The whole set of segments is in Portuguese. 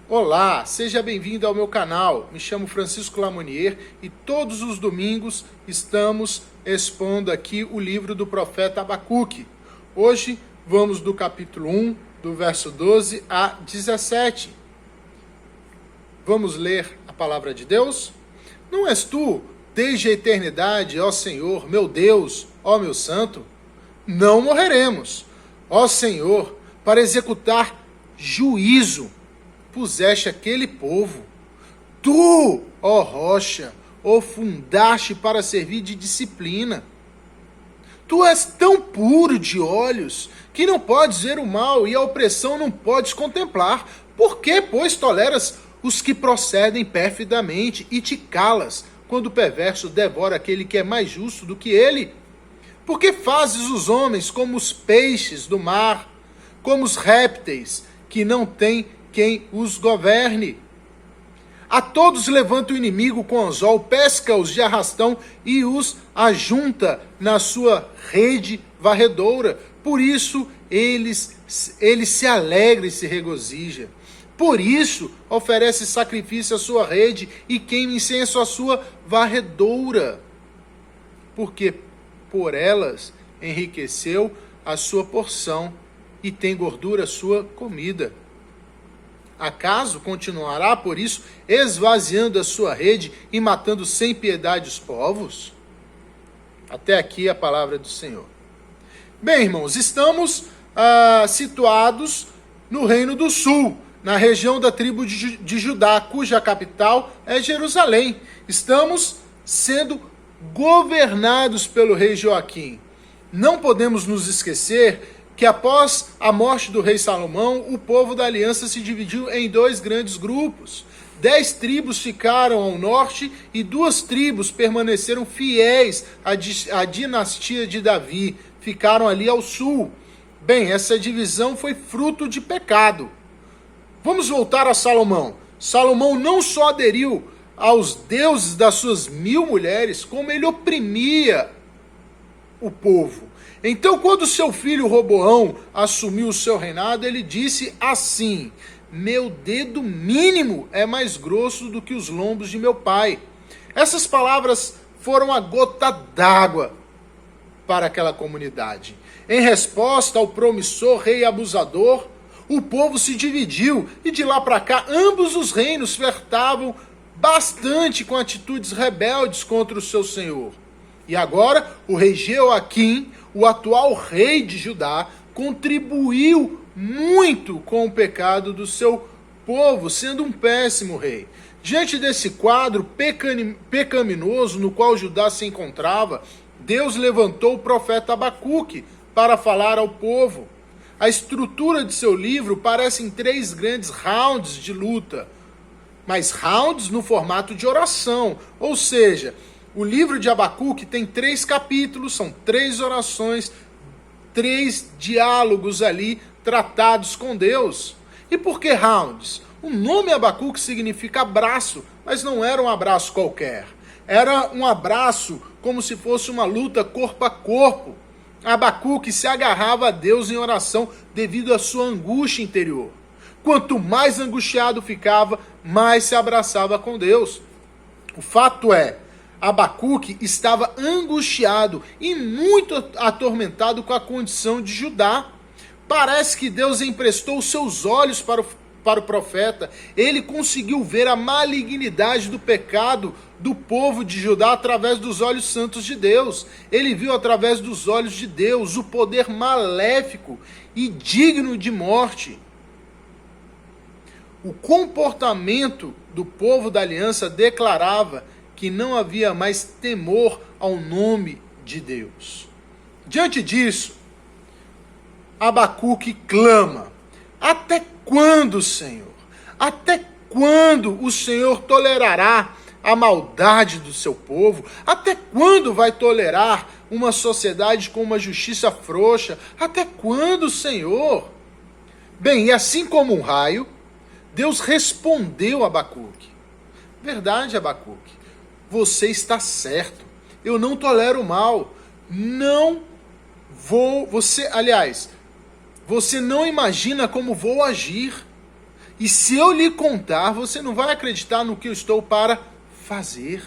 Olá, seja bem-vindo ao meu canal. Me chamo Francisco Lamonier e todos os domingos estamos expondo aqui o livro do profeta Abacuque. Hoje vamos do capítulo 1, do verso 12 a 17. Vamos ler a palavra de Deus? Não és tu, desde a eternidade, ó Senhor, meu Deus, ó meu santo? Não morreremos, ó Senhor, para executar juízo. Puseste aquele povo. Tu, ó rocha, o fundaste para servir de disciplina. Tu és tão puro de olhos que não podes ver o mal e a opressão não podes contemplar. Por que, pois, toleras os que procedem perfidamente e te calas quando o perverso devora aquele que é mais justo do que ele? Por que fazes os homens como os peixes do mar, como os répteis que não têm quem os governe? A todos levanta o inimigo com anzol, pesca-os de arrastão e os ajunta na sua rede varredora. Por isso ele se alegra e se regozija. Por isso oferece sacrifício à sua rede e queima incenso à sua varredora. Porque por elas enriqueceu a sua porção e tem gordura a sua comida. Acaso continuará, por isso, esvaziando a sua rede e matando sem piedade os povos? Até aqui a palavra do Senhor. Bem, irmãos, estamos situados no Reino do Sul, na região da tribo de Judá, cuja capital é Jerusalém. Estamos sendo governados pelo rei Joaquim. Não podemos nos esquecer que após a morte do rei Salomão, o povo da aliança se dividiu em dois grandes grupos. 10 tribos ficaram ao norte e 2 tribos permaneceram fiéis à dinastia de Davi, ficaram ali ao sul. Bem, essa divisão foi fruto de pecado. Vamos voltar a Salomão. Salomão não só aderiu aos deuses das suas 1000 mulheres, como ele oprimia o povo. Então, quando seu filho Roboão assumiu o seu reinado, ele disse assim: meu dedo mínimo é mais grosso do que os lombos de meu pai. Essas palavras foram a gota d'água para aquela comunidade. Em resposta ao promissor rei abusador, o povo se dividiu e de lá para cá ambos os reinos flertavam bastante com atitudes rebeldes contra o seu senhor. E agora o rei Joaquim, o atual rei de Judá, contribuiu muito com o pecado do seu povo, sendo um péssimo rei. Diante desse quadro pecaminoso no qual Judá se encontrava, Deus levantou o profeta Abacuque para falar ao povo. A estrutura de seu livro parece em 3 grandes rounds de luta, mas rounds no formato de oração, ou seja, o livro de Abacuque tem 3 capítulos, são 3 orações, 3 diálogos ali tratados com Deus. E por que rounds? O nome Abacuque significa abraço, mas não era um abraço qualquer. Era um abraço como se fosse uma luta corpo a corpo. Abacuque se agarrava a Deus em oração devido à sua angústia interior. Quanto mais angustiado ficava, mais se abraçava com Deus. O fato é, Abacuque estava angustiado e muito atormentado com a condição de Judá. Parece que Deus emprestou seus olhos para o profeta. Ele conseguiu ver a malignidade do pecado do povo de Judá através dos olhos santos de Deus. Ele viu através dos olhos de Deus o poder maléfico e digno de morte. O comportamento do povo da aliança declarava que não havia mais temor ao nome de Deus. Diante disso, Abacuque clama: até quando, Senhor? Até quando o Senhor tolerará a maldade do seu povo? Até quando vai tolerar uma sociedade com uma justiça frouxa? Até quando, Senhor? Bem, e assim como um raio, Deus respondeu a Abacuque: verdade, Abacuque, você está certo. Eu não tolero o mal. Você não imagina como vou agir. E se eu lhe contar, você não vai acreditar no que eu estou para fazer.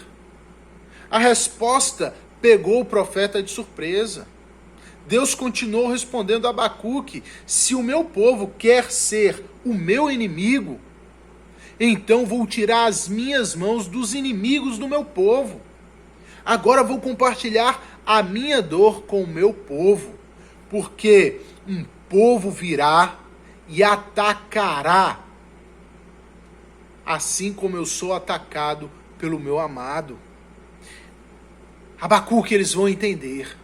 A resposta pegou o profeta de surpresa. Deus continuou respondendo a Abacuque: se o meu povo quer ser o meu inimigo, então vou tirar as minhas mãos dos inimigos do meu povo. Agora vou compartilhar a minha dor com o meu povo, porque um povo virá e atacará, assim como eu sou atacado pelo meu amado. Abacuque, eles vão entender.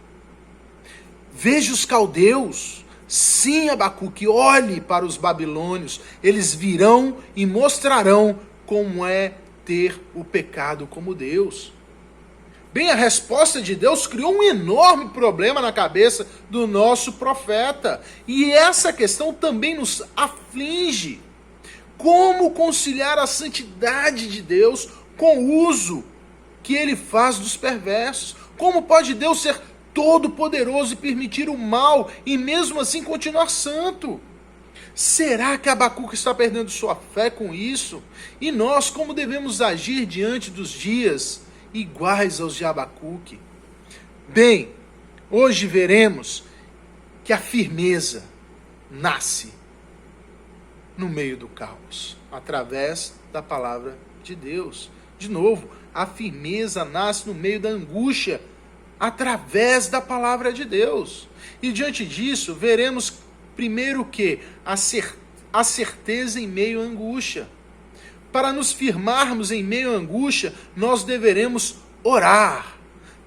Veja os caldeus. Sim, Abacuque, olhe para os babilônios. Eles virão e mostrarão como é ter o pecado como Deus. Bem, a resposta de Deus criou um enorme problema na cabeça do nosso profeta. E essa questão também nos aflige. Como conciliar a santidade de Deus com o uso que ele faz dos perversos? Como pode Deus ser todo-poderoso e permitir o mal e mesmo assim continuar santo? Será que Abacuque está perdendo sua fé com isso? E nós, como devemos agir diante dos dias iguais aos de Abacuque? Bem, hoje veremos que a firmeza nasce no meio do caos, através da palavra de Deus. De novo, a firmeza nasce no meio da angústia, através da palavra de Deus. E diante disso, veremos primeiro que a certeza em meio à angústia. Para nos firmarmos em meio à angústia, nós deveremos orar.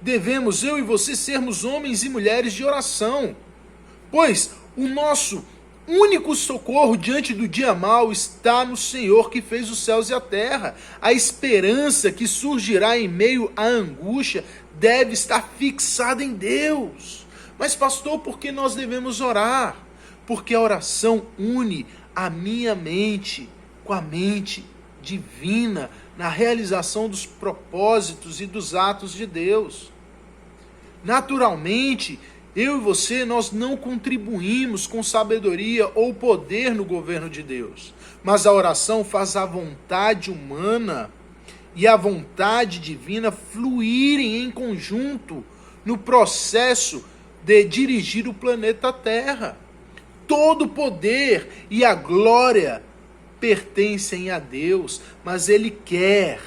Devemos, eu e você, sermos homens e mulheres de oração. Pois o nosso único socorro diante do dia mau está no Senhor que fez os céus e a terra. A esperança que surgirá em meio à angústia deve estar fixada em Deus. Mas pastor, por que nós devemos orar? Porque a oração une a minha mente com a mente divina na realização dos propósitos e dos atos de Deus. Naturalmente, eu e você, nós não contribuímos com sabedoria ou poder no governo de Deus. Mas a oração faz a vontade humana e a vontade divina fluírem em conjunto no processo de dirigir o planeta Terra. Todo o poder e a glória pertencem a Deus, mas Ele quer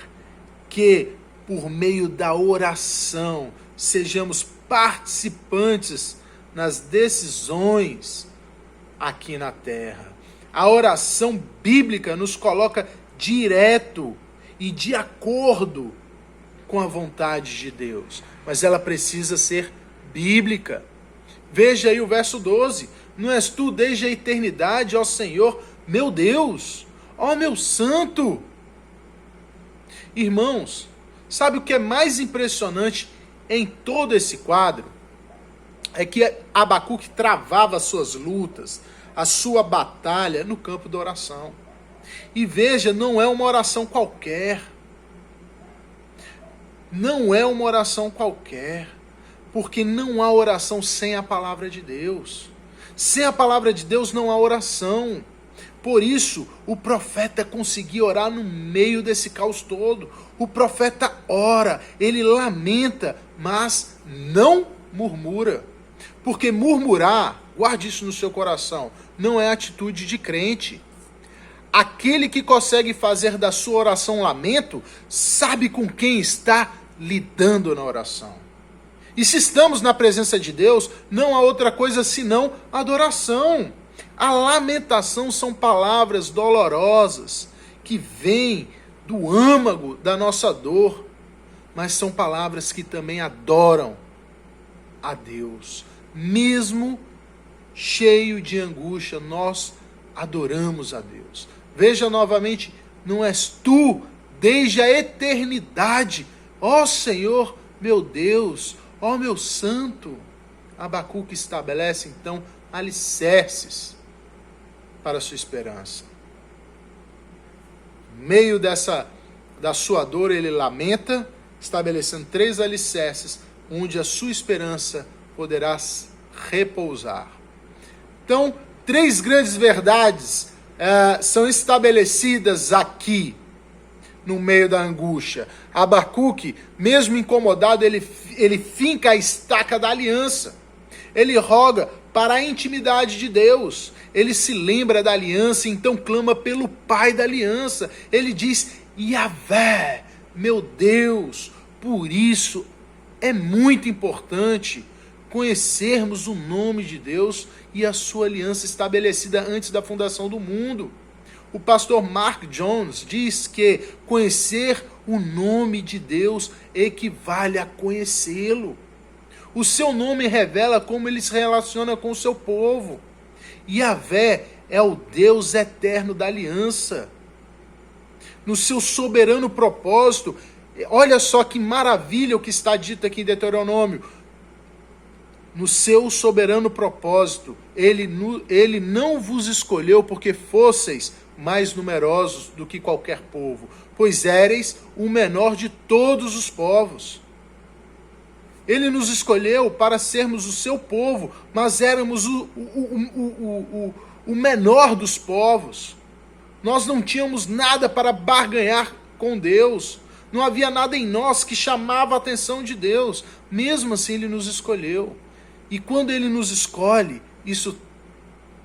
que, por meio da oração, sejamos participantes nas decisões aqui na terra. A oração bíblica nos coloca direto e de acordo com a vontade de Deus, mas ela precisa ser bíblica. Veja aí o verso 12: não és tu desde a eternidade, ó Senhor, meu Deus, ó meu santo. Irmãos, sabe o que é mais impressionante em todo esse quadro? É que Abacuque travava as suas lutas, a sua batalha no campo da oração. E veja, não é uma oração qualquer. Não é uma oração qualquer, porque não há oração sem a palavra de Deus. Sem a palavra de Deus não há oração. Por isso, o profeta conseguia orar no meio desse caos todo. O profeta ora, ele lamenta, mas não murmura. Porque murmurar, guarde isso no seu coração, não é atitude de crente. Aquele que consegue fazer da sua oração lamento, sabe com quem está lidando na oração. E se estamos na presença de Deus, não há outra coisa senão adoração. A lamentação são palavras dolorosas que vêm do âmago da nossa dor, mas são palavras que também adoram a Deus. Mesmo cheio de angústia, nós adoramos a Deus. Veja novamente, não és tu desde a eternidade, ó Senhor, meu Deus, ó meu santo. Abacuque estabelece então alicerces para a sua esperança. No meio da sua dor, ele lamenta, estabelecendo 3 alicerces, onde a sua esperança poderá repousar. Então, 3 grandes verdades são estabelecidas aqui, no meio da angústia? Abacuque, mesmo incomodado, ele finca a estaca da aliança. Ele roga para a intimidade de Deus. Ele se lembra da aliança, então clama pelo Pai da aliança. Ele diz: Yahvé, meu Deus. Por isso é muito importante conhecermos o nome de Deus e a sua aliança estabelecida antes da fundação do mundo. O pastor Mark Jones diz que conhecer o nome de Deus equivale a conhecê-lo. O seu nome revela como ele se relaciona com o seu povo. Yahvé é o Deus eterno da aliança. No seu soberano propósito, olha só que maravilha o que está dito aqui em Deuteronômio. No seu soberano propósito, ele não vos escolheu porque fosseis mais numerosos do que qualquer povo, pois éreis o menor de todos os povos. Ele nos escolheu para sermos o seu povo, mas éramos o menor dos povos. Nós não tínhamos nada para barganhar com Deus. Não havia nada em nós que chamava a atenção de Deus. Mesmo assim, Ele nos escolheu. E quando Ele nos escolhe, isso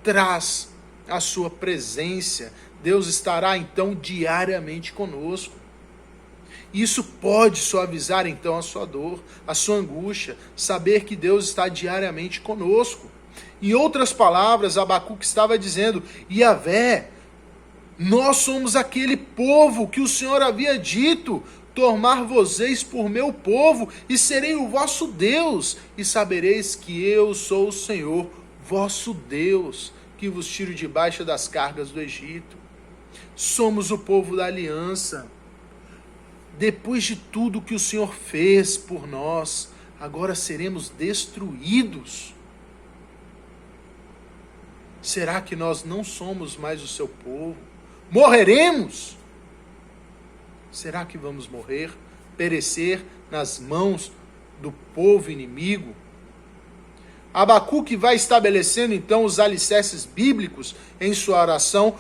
traz a sua presença. Deus estará, então, diariamente conosco. Isso pode suavizar, então, a sua dor, a sua angústia, saber que Deus está diariamente conosco. Em outras palavras, Abacuque estava dizendo: Yahvé, nós somos aquele povo que o Senhor havia dito: tomar-vos-eis por meu povo, e serei o vosso Deus, e sabereis que eu sou o Senhor, vosso Deus, que vos tiro debaixo das cargas do Egito. Somos o povo da aliança. Depois de tudo que o Senhor fez por nós, agora seremos destruídos. Será que nós não somos mais o seu povo? Morreremos? Será que vamos morrer, perecer nas mãos do povo inimigo? Abacuque vai estabelecendo então os alicerces bíblicos em sua oração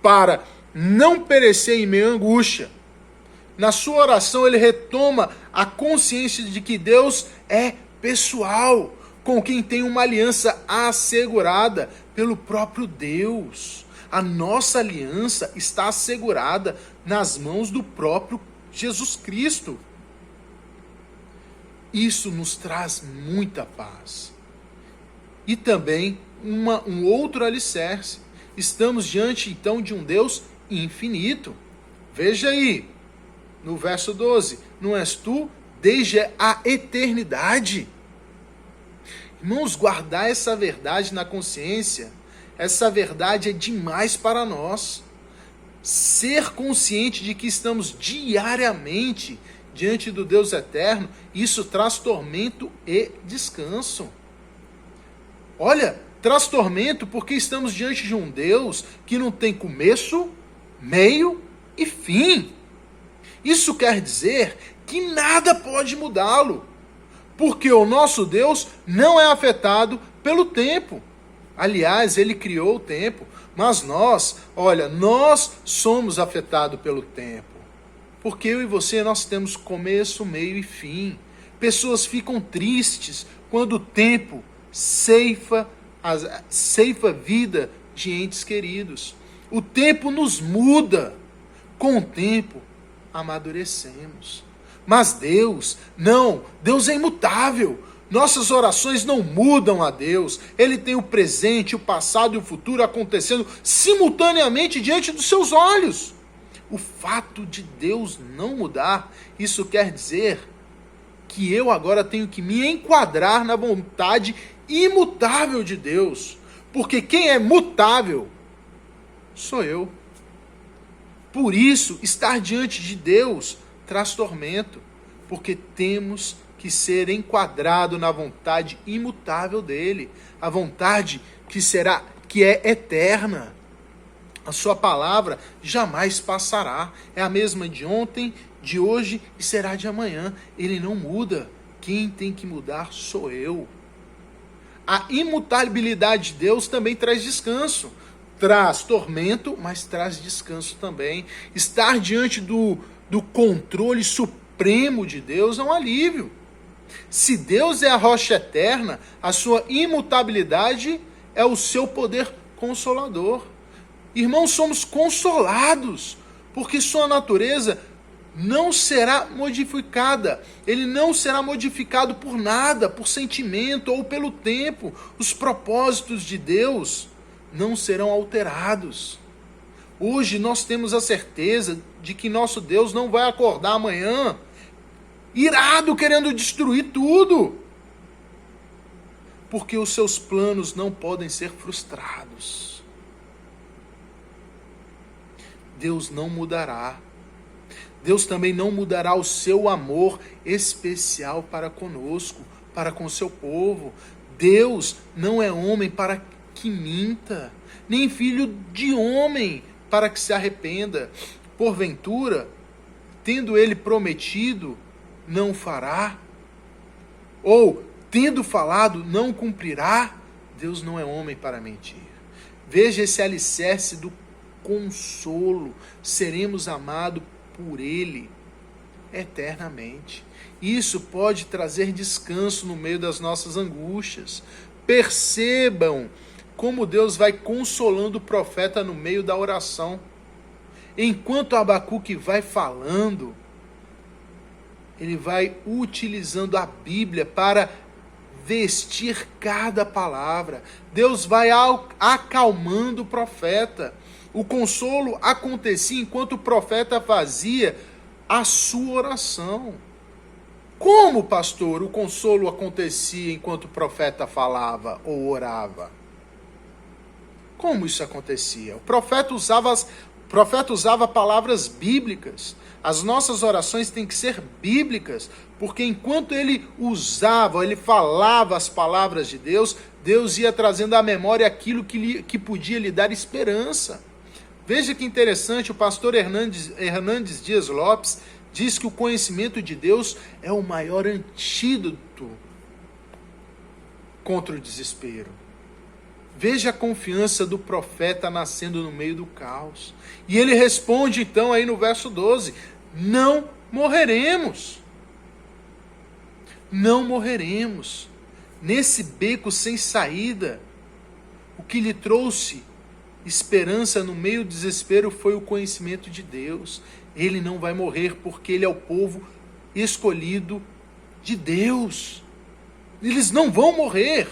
para não perecer em meio à angústia. Na sua oração ele retoma a consciência de que Deus é pessoal, com quem tem uma aliança assegurada pelo próprio Deus. A nossa aliança está assegurada nas mãos do próprio Jesus Cristo. Isso nos traz muita paz. E também um outro alicerce. Estamos diante então de um Deus infinito. Veja aí, no verso 12, não és tu desde a eternidade. Irmãos, guardar essa verdade na consciência, essa verdade é demais para nós. Ser consciente de que estamos diariamente diante do Deus eterno, isso traz tormento e descanso. Olha, traz tormento porque estamos diante de um Deus que não tem começo, meio e fim. Isso quer dizer que nada pode mudá-lo, porque o nosso Deus não é afetado pelo tempo. Aliás, Ele criou o tempo, mas nós somos afetados pelo tempo. Porque eu e você, nós temos começo, meio e fim. Pessoas ficam tristes quando o tempo ceifa a vida de entes queridos. O tempo nos muda. Com o tempo, amadurecemos. Mas Deus, não, Deus é imutável. Nossas orações não mudam a Deus. Ele tem o presente, o passado e o futuro acontecendo simultaneamente diante dos seus olhos. O fato de Deus não mudar, isso quer dizer que eu agora tenho que me enquadrar na vontade imutável de Deus. Porque quem é mutável sou eu. Por isso, estar diante de Deus traz tormento, porque temos que ser enquadrado na vontade imutável dele, a vontade que é eterna. A sua palavra jamais passará, é a mesma de ontem, de hoje e será de amanhã. Ele não muda, quem tem que mudar sou eu. A imutabilidade de Deus também traz descanso. traz tormento, mas traz descanso também. Estar diante do controle supremo de Deus é um alívio. Se Deus é a rocha eterna, a sua imutabilidade é o seu poder consolador. Irmãos, somos consolados, porque sua natureza não será modificada. Ele não será modificado por nada, por sentimento ou pelo tempo. Os propósitos de Deus não serão alterados. Hoje nós temos a certeza de que nosso Deus não vai acordar amanhã irado, querendo destruir tudo. Porque os seus planos não podem ser frustrados. Deus não mudará. Deus também não mudará o seu amor especial para conosco, para com seu povo. Deus não é homem para que minta, nem filho de homem para que se arrependa. Porventura, tendo ele prometido, não fará? Ou, tendo falado, não cumprirá? Deus não é homem para mentir. Veja esse alicerce do consolo. Seremos amados por Ele eternamente. Isso pode trazer descanso no meio das nossas angústias. Percebam como Deus vai consolando o profeta no meio da oração. Enquanto Abacuque vai falando, ele vai utilizando a Bíblia para vestir cada palavra. Deus vai acalmando o profeta. O consolo acontecia enquanto o profeta fazia a sua oração. Como, pastor, o consolo acontecia enquanto o profeta falava ou orava? Como isso acontecia? O profeta usava palavras bíblicas. As nossas orações têm que ser bíblicas, porque enquanto ele falava as palavras de Deus, Deus ia trazendo à memória aquilo que podia lhe dar esperança. Veja que interessante, o pastor Hernandes Dias Lopes diz que o conhecimento de Deus é o maior antídoto contra o desespero. Veja a confiança do profeta nascendo no meio do caos. E ele responde então aí no verso 12, não morreremos. Não morreremos. Nesse beco sem saída, o que lhe trouxe esperança no meio do desespero foi o conhecimento de Deus. Ele não vai morrer porque ele é o povo escolhido de Deus. Eles não vão morrer.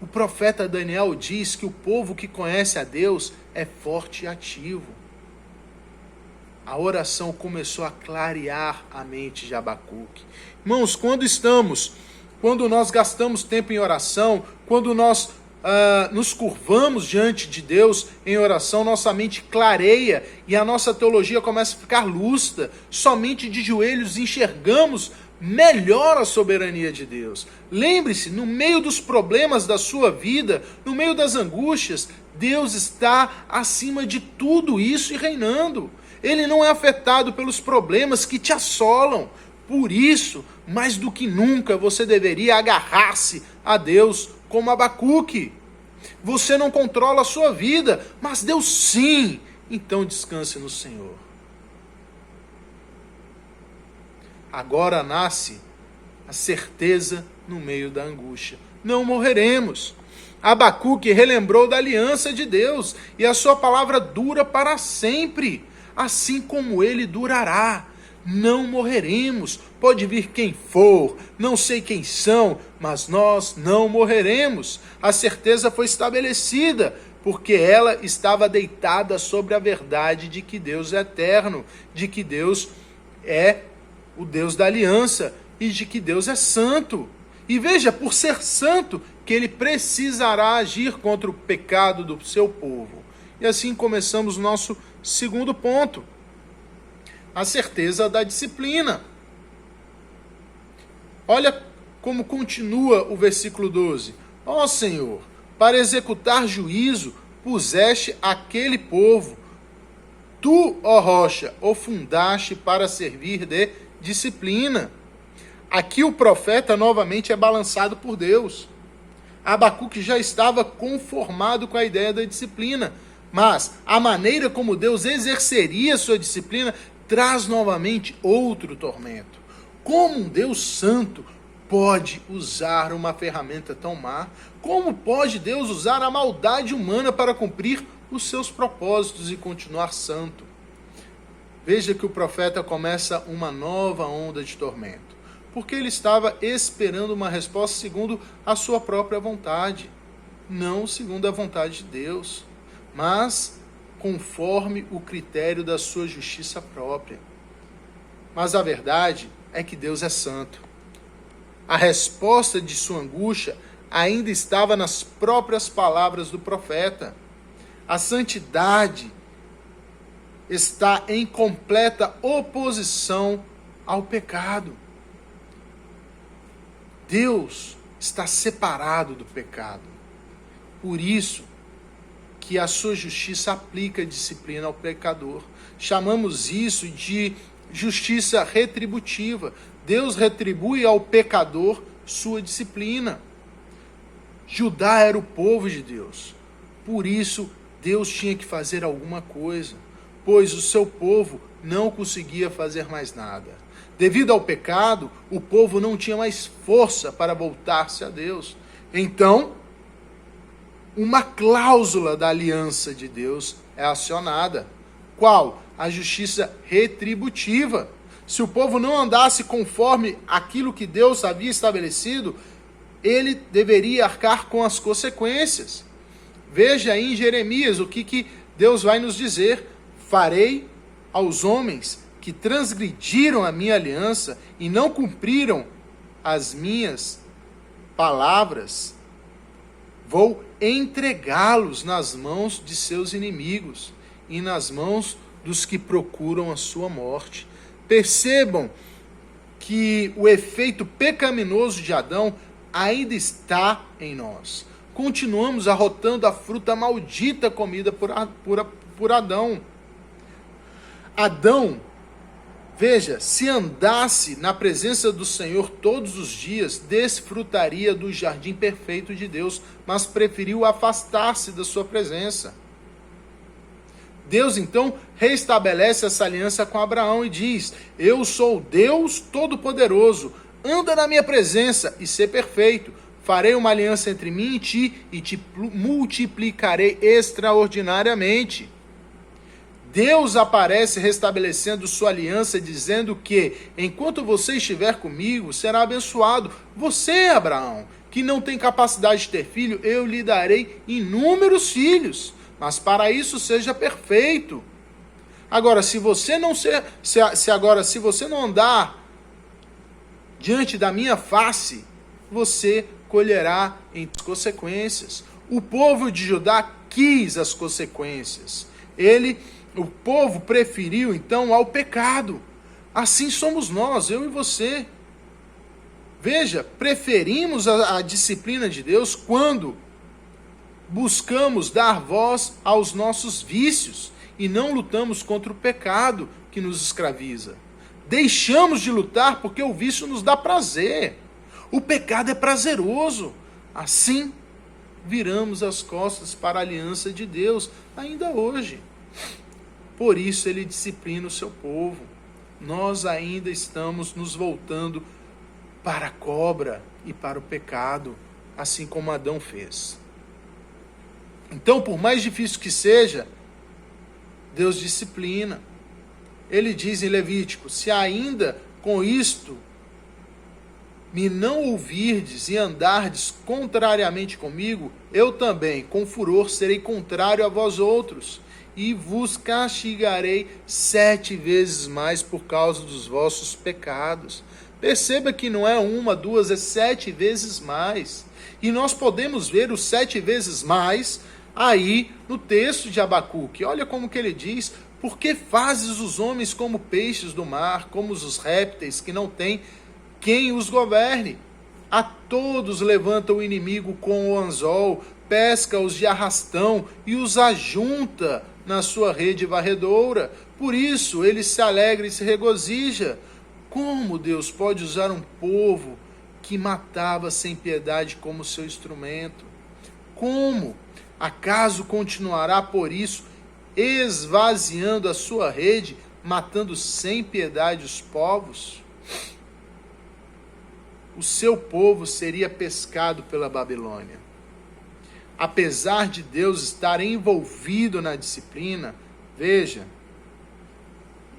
O profeta Daniel diz que o povo que conhece a Deus é forte e ativo. A oração começou a clarear a mente de Abacuque. Irmãos, quando nós gastamos tempo em oração, quando nós nos curvamos diante de Deus em oração, nossa mente clareia e a nossa teologia começa a ficar lúcida. Somente de joelhos enxergamos melhor a soberania de Deus. Lembre-se, no meio dos problemas da sua vida, no meio das angústias, Deus está acima de tudo isso e reinando. Ele não é afetado pelos problemas que te assolam. Por isso, mais do que nunca, você deveria agarrar-se a Deus como Abacuque. Você não controla a sua vida, mas Deus sim. Então descanse no Senhor. Agora nasce a certeza no meio da angústia. Não morreremos. Abacuque relembrou da aliança de Deus e a sua palavra dura para sempre, assim como ele durará. Não morreremos. Pode vir quem for, não sei quem são, mas nós não morreremos. A certeza foi estabelecida, porque ela estava deitada sobre a verdade de que Deus é eterno, de que Deus é o Deus da aliança e de que Deus é santo. E veja, por ser santo, que ele precisará agir contra o pecado do seu povo. E assim começamos o nosso segundo ponto. A certeza da disciplina. Olha como continua o versículo 12. Ó Senhor, para executar juízo, puseste aquele povo. Tu, ó rocha, o fundaste para servir de disciplina. Aqui o profeta novamente é balançado por Deus. Abacuque já estava conformado com a ideia da disciplina, Mas a maneira como Deus exerceria sua disciplina traz novamente outro tormento. Como um Deus santo pode usar uma ferramenta tão má? Como pode Deus usar a maldade humana para cumprir os seus propósitos e continuar santo? Veja que o profeta começa uma nova onda de tormento, porque ele estava esperando uma resposta segundo a sua própria vontade, não segundo a vontade de Deus, mas conforme o critério da sua justiça própria. Mas a verdade é que Deus é santo. A resposta de sua angústia ainda estava nas próprias palavras do profeta. A santidade está em completa oposição ao pecado. Deus está separado do pecado. Por isso que a sua justiça aplica disciplina ao pecador. Chamamos isso de justiça retributiva. Deus retribui ao pecador sua disciplina. Judá era o povo de Deus. Por isso, Deus tinha que fazer alguma coisa, pois o seu povo não conseguia fazer mais nada. Devido ao pecado, o povo não tinha mais força para voltar-se a Deus. Então, uma cláusula da aliança de Deus é acionada. Qual? A justiça retributiva. Se o povo não andasse conforme aquilo que Deus havia estabelecido, ele deveria arcar com as consequências. Veja aí em Jeremias o que Deus vai nos dizer. Farei aos homens que transgrediram a minha aliança e não cumpriram as minhas palavras, vou entregá-los nas mãos de seus inimigos e nas mãos dos que procuram a sua morte. Percebam que o efeito pecaminoso de Adão ainda está em nós. Continuamos arrotando a fruta maldita comida por Adão. Adão, veja, se andasse na presença do Senhor todos os dias, desfrutaria do jardim perfeito de Deus, mas preferiu afastar-se da sua presença. Deus, então, restabelece essa aliança com Abraão e diz: eu sou Deus Todo-Poderoso, anda na minha presença e ser perfeito. Farei uma aliança entre mim e ti multiplicarei extraordinariamente. Deus aparece restabelecendo sua aliança, dizendo que, enquanto você estiver comigo, será abençoado. Você, Abraão, que não tem capacidade de ter filho, eu lhe darei inúmeros filhos, mas para isso seja perfeito. Agora, se você não andar diante da minha face, você colherá em consequências. O povo de Judá quis as consequências. O povo preferiu, então, ao pecado. Assim somos nós, eu e você. Veja, preferimos a disciplina de Deus quando buscamos dar voz aos nossos vícios e não lutamos contra o pecado que nos escraviza. Deixamos de lutar porque o vício nos dá prazer. O pecado é prazeroso. Assim, viramos as costas para a aliança de Deus, ainda hoje. Por isso ele disciplina o seu povo. Nós ainda estamos nos voltando para a cobra e para o pecado, assim como Adão fez. Então, por mais difícil que seja, Deus disciplina. Ele diz em Levítico: se ainda com isto me não ouvirdes e andardes contrariamente comigo, eu também, com furor, serei contrário a vós outros, e vos castigarei 7 vezes mais por causa dos vossos pecados. Perceba que não é 1, 2, é 7 vezes mais. E nós podemos ver os 7 vezes mais aí no texto de Abacuque. Olha como que ele diz: por que fazes os homens como peixes do mar, como os répteis que não têm quem os governe? A todos levanta o inimigo com o anzol, pesca-os de arrastão e os ajunta na sua rede varredoura. Por isso ele se alegra e se regozija. Como Deus pode usar um povo que matava sem piedade como seu instrumento? como? Acaso continuará por isso, esvaziando a sua rede, matando sem piedade os povos? O seu povo seria pescado pela Babilônia. Apesar de Deus estar envolvido na disciplina, veja,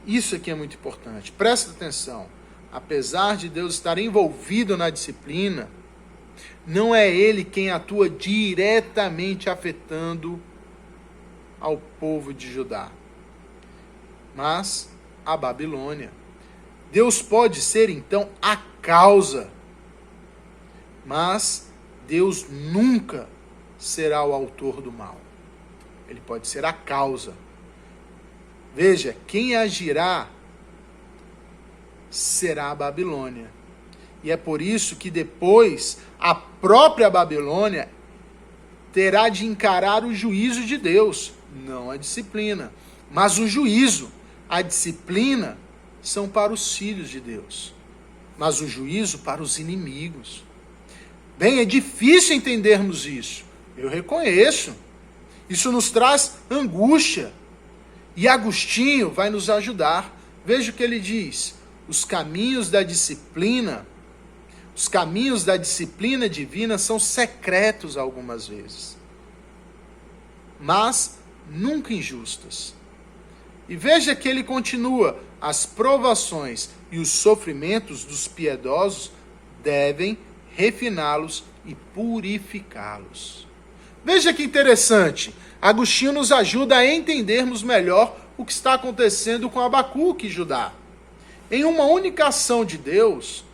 isso aqui é muito importante, presta atenção. Apesar de Deus estar envolvido na disciplina, não é Ele quem atua diretamente afetando ao povo de Judá, mas a Babilônia. Deus pode ser, então, a causa, mas Deus nunca será o autor do mal. Ele pode ser a causa. Veja, quem agirá será a Babilônia. E é por isso que depois a própria Babilônia terá de encarar o juízo de Deus, não a disciplina, mas o juízo. A disciplina são para os filhos de Deus, mas o juízo para os inimigos. Bem, é difícil entendermos isso, eu reconheço. Isso nos traz angústia. E Agostinho vai nos ajudar. Veja o que ele diz: os caminhos da disciplina divina são secretos algumas vezes, mas nunca injustas. E veja que ele continua: as provações e os sofrimentos dos piedosos devem refiná-los e purificá-los. Veja que interessante, Agostinho nos ajuda a entendermos melhor o que está acontecendo com Abacuque e Judá. Em uma única ação de Deus,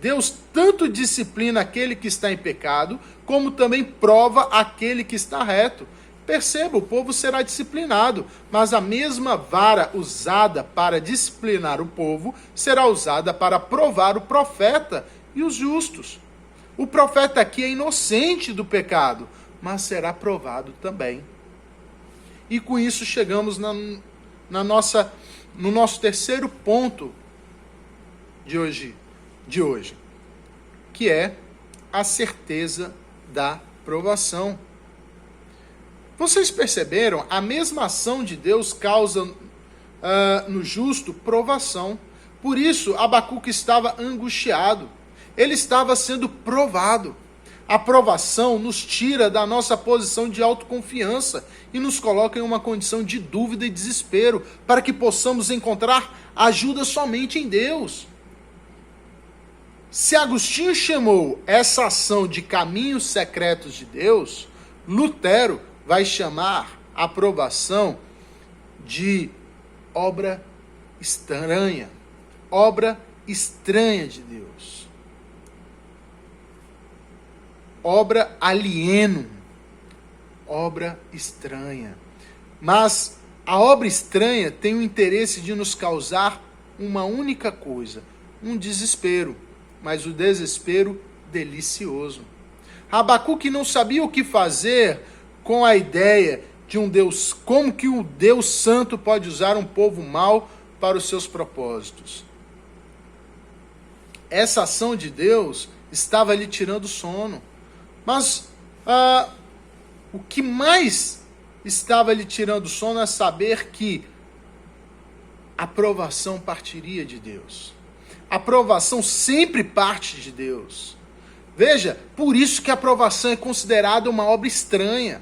Deus tanto disciplina aquele que está em pecado, como também prova aquele que está reto. Perceba, o povo será disciplinado, mas a mesma vara usada para disciplinar o povo será usada para provar o profeta e os justos. O profeta aqui é inocente do pecado, mas será provado também. E com isso chegamos no nosso terceiro ponto de hoje, que é a certeza da provação. Vocês perceberam? A mesma ação de Deus causa no justo provação. Por isso, Abacuque estava angustiado. Ele estava sendo provado. A provação nos tira da nossa posição de autoconfiança e nos coloca em uma condição de dúvida e desespero, para que possamos encontrar ajuda somente em Deus. Se Agostinho chamou essa ação de caminhos secretos de Deus, Lutero vai chamar a provação de obra estranha de Deus. Obra alieno, obra estranha. Mas a obra estranha tem o interesse de nos causar uma única coisa, um desespero, mas o desespero delicioso. Abacuque não sabia o que fazer com a ideia de um Deus, como que o Deus Santo pode usar um povo mau para os seus propósitos. Essa ação de Deus estava lhe tirando sono. Mas o que mais estava lhe tirando sono é saber que a aprovação partiria de Deus. A aprovação sempre parte de Deus. Veja, por isso que a aprovação é considerada uma obra estranha.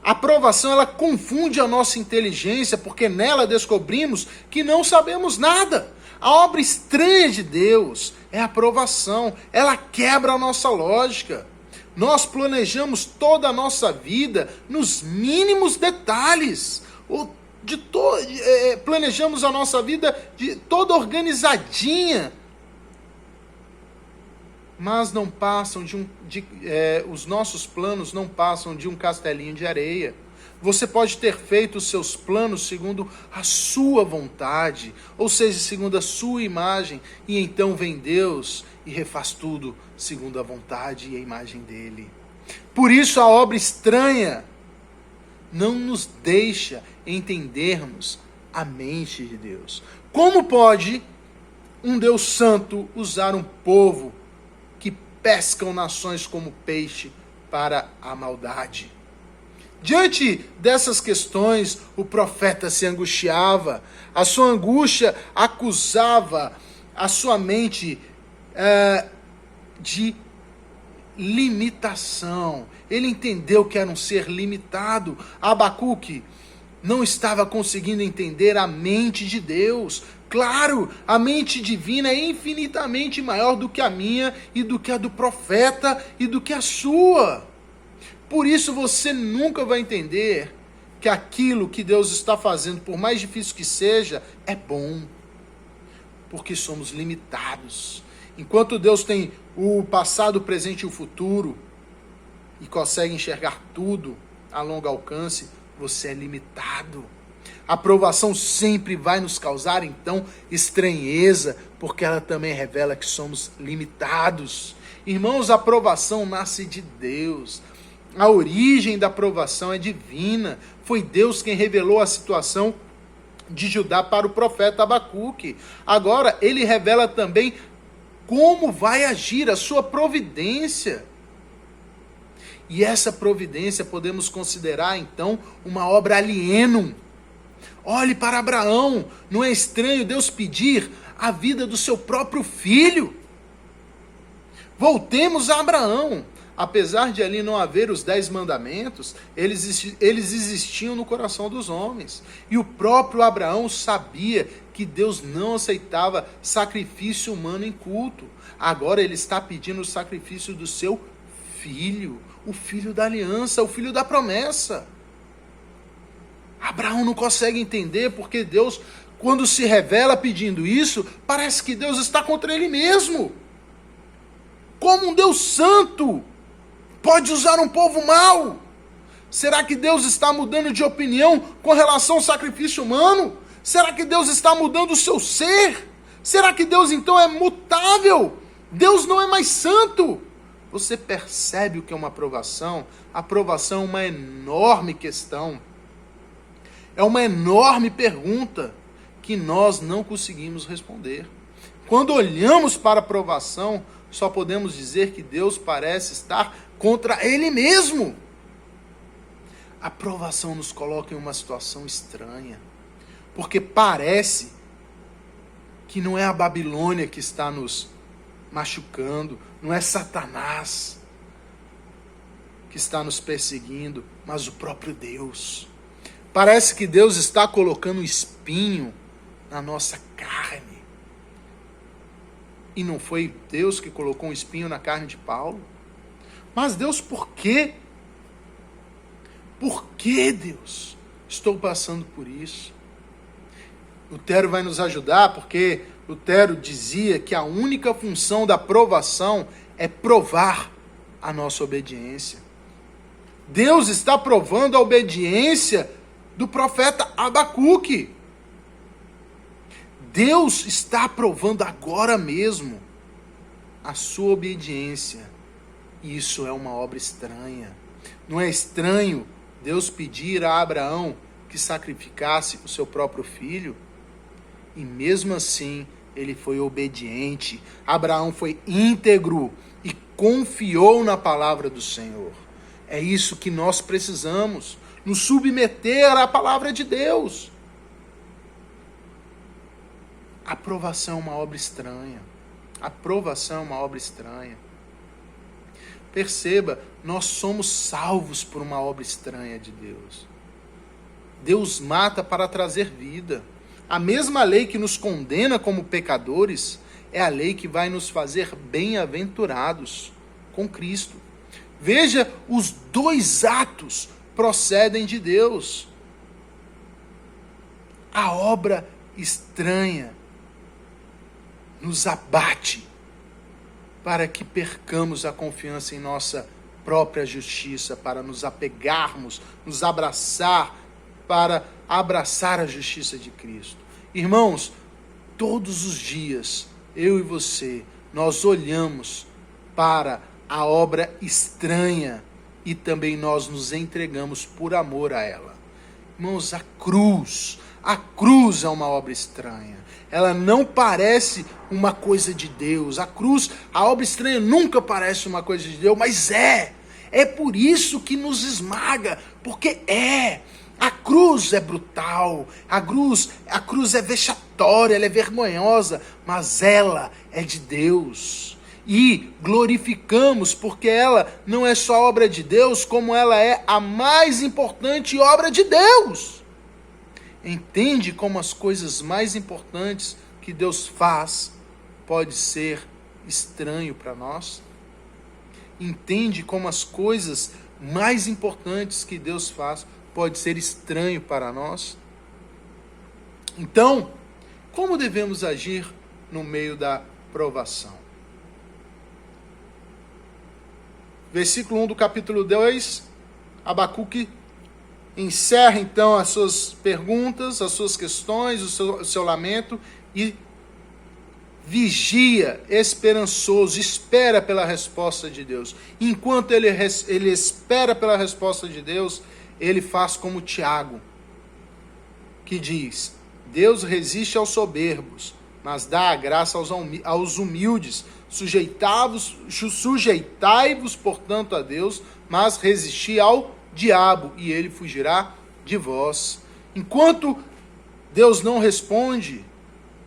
A aprovação, ela confunde a nossa inteligência, porque nela descobrimos que não sabemos nada. A obra estranha de Deus é a aprovação. Ela quebra a nossa lógica. Nós planejamos toda a nossa vida nos mínimos detalhes. Planejamos a nossa vida toda organizadinha. Mas não passam os nossos planos não passam de um castelinho de areia. Você pode ter feito os seus planos segundo a sua vontade, ou seja, segundo a sua imagem, e então vem Deus e refaz tudo segundo a vontade e a imagem dele. Por isso a obra estranha não nos deixa entendermos a mente de Deus. Como pode um Deus santo usar um povo que pescam nações como peixe para a maldade. Diante dessas questões, o profeta se angustiava. A sua angústia acusava a sua mente de limitação. Ele entendeu que era um ser limitado. Abacuque não estava conseguindo entender a mente de Deus. Claro, a mente divina é infinitamente maior do que a minha e do que a do profeta e do que a sua. Por isso você nunca vai entender que aquilo que Deus está fazendo, por mais difícil que seja, é bom. Porque somos limitados. Enquanto Deus tem o passado, o presente e o futuro, e consegue enxergar tudo a longo alcance, você é limitado. A aprovação sempre vai nos causar, então, estranheza, porque ela também revela que somos limitados. Irmãos, a aprovação nasce de Deus. A origem da aprovação é divina. Foi Deus quem revelou a situação de Judá para o profeta Abacuque. Agora, ele revela também como vai agir a sua providência. E essa providência podemos considerar, então, uma obra alienum. Olhe para Abraão, não é estranho Deus pedir a vida do seu próprio filho? Voltemos a Abraão. Apesar de ali não haver os 10 mandamentos, eles existiam no coração dos homens. E o próprio Abraão sabia que Deus não aceitava sacrifício humano em culto. Agora ele está pedindo o sacrifício do seu filho, o filho da aliança, o filho da promessa. Abraão não consegue entender porque Deus, quando se revela pedindo isso, parece que Deus está contra ele mesmo. Como um Deus santo pode usar um povo mau? Será que Deus está mudando de opinião com relação ao sacrifício humano? Será que Deus está mudando o seu ser? Será que Deus então é mutável? Deus não é mais santo? Você percebe o que é uma aprovação? A aprovação é uma enorme questão. É uma enorme pergunta que nós não conseguimos responder. Quando olhamos para a aprovação, só podemos dizer que Deus parece estar contra Ele mesmo. A aprovação nos coloca em uma situação estranha, porque parece que não é a Babilônia que está nos machucando, não é Satanás que está nos perseguindo, mas o próprio Deus. Parece que Deus está colocando um espinho na nossa carne. E não foi Deus que colocou um espinho na carne de Paulo? Mas Deus, por quê? Por que, Deus, estou passando por isso? Lutero vai nos ajudar, porque Lutero dizia que a única função da provação é provar a nossa obediência. Deus está provando a obediência do profeta Abacuque. Deus está provando agora mesmo a sua obediência. Isso é uma obra estranha. Não é estranho Deus pedir a Abraão que sacrificasse o seu próprio filho? E mesmo assim, ele foi obediente. Abraão foi íntegro e confiou na palavra do Senhor. É isso que nós precisamos, nos submeter à palavra de Deus. A aprovação é uma obra estranha. A aprovação é uma obra estranha. Perceba, nós somos salvos por uma obra estranha de Deus. Deus mata para trazer vida. A mesma lei que nos condena como pecadores é a lei que vai nos fazer bem-aventurados com Cristo. Veja, os dois atos procedem de Deus. A obra estranha nos abate para que percamos a confiança em nossa própria justiça, para nos apegarmos, nos abraçar, para abraçar a justiça de Cristo. Irmãos, todos os dias, eu e você, nós olhamos para a obra estranha e também nós nos entregamos por amor a ela. Irmãos, a cruz é uma obra estranha. Ela não parece uma coisa de Deus. A cruz, a obra estranha nunca parece uma coisa de Deus, mas é. É por isso que nos esmaga, porque a cruz é brutal, a cruz é vexatória, ela é vergonhosa, mas ela é de Deus. E glorificamos porque ela não é só obra de Deus, como ela é a mais importante obra de Deus. Entende como as coisas mais importantes que Deus faz pode ser estranho para nós? Entende como as coisas mais importantes que Deus faz pode ser estranho para nós? Então, como devemos agir no meio da provação? Versículo 1 do capítulo 2, Abacuque encerra então as suas perguntas, as suas questões, o seu lamento e vigia, esperançoso, espera pela resposta de Deus. Enquanto ele espera pela resposta de Deus, ele faz como Tiago, que diz: Deus resiste aos soberbos, mas dá a graça aos humildes. Sujeitai-vos, portanto, a Deus, mas resisti ao diabo, e ele fugirá de vós. Enquanto Deus não responde,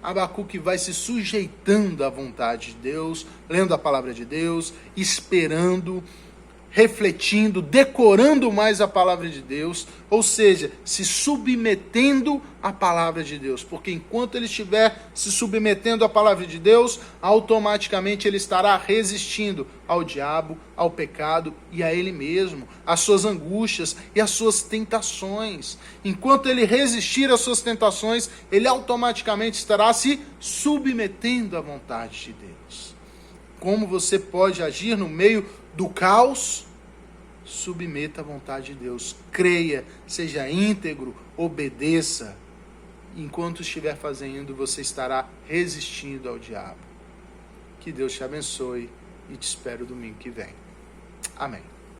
Abacuque vai se sujeitando à vontade de Deus, lendo a palavra de Deus, esperando, refletindo, decorando mais a palavra de Deus, ou seja, se submetendo à palavra de Deus, porque enquanto ele estiver se submetendo à palavra de Deus, automaticamente ele estará resistindo ao diabo, ao pecado e a ele mesmo, às suas angústias e às suas tentações. Enquanto ele resistir às suas tentações, ele automaticamente estará se submetendo à vontade de Deus. Como você pode agir no meio do caos? Submeta à vontade de Deus. Creia, seja íntegro, obedeça. Enquanto estiver fazendo, você estará resistindo ao diabo. Que Deus te abençoe e te espero domingo que vem. Amém.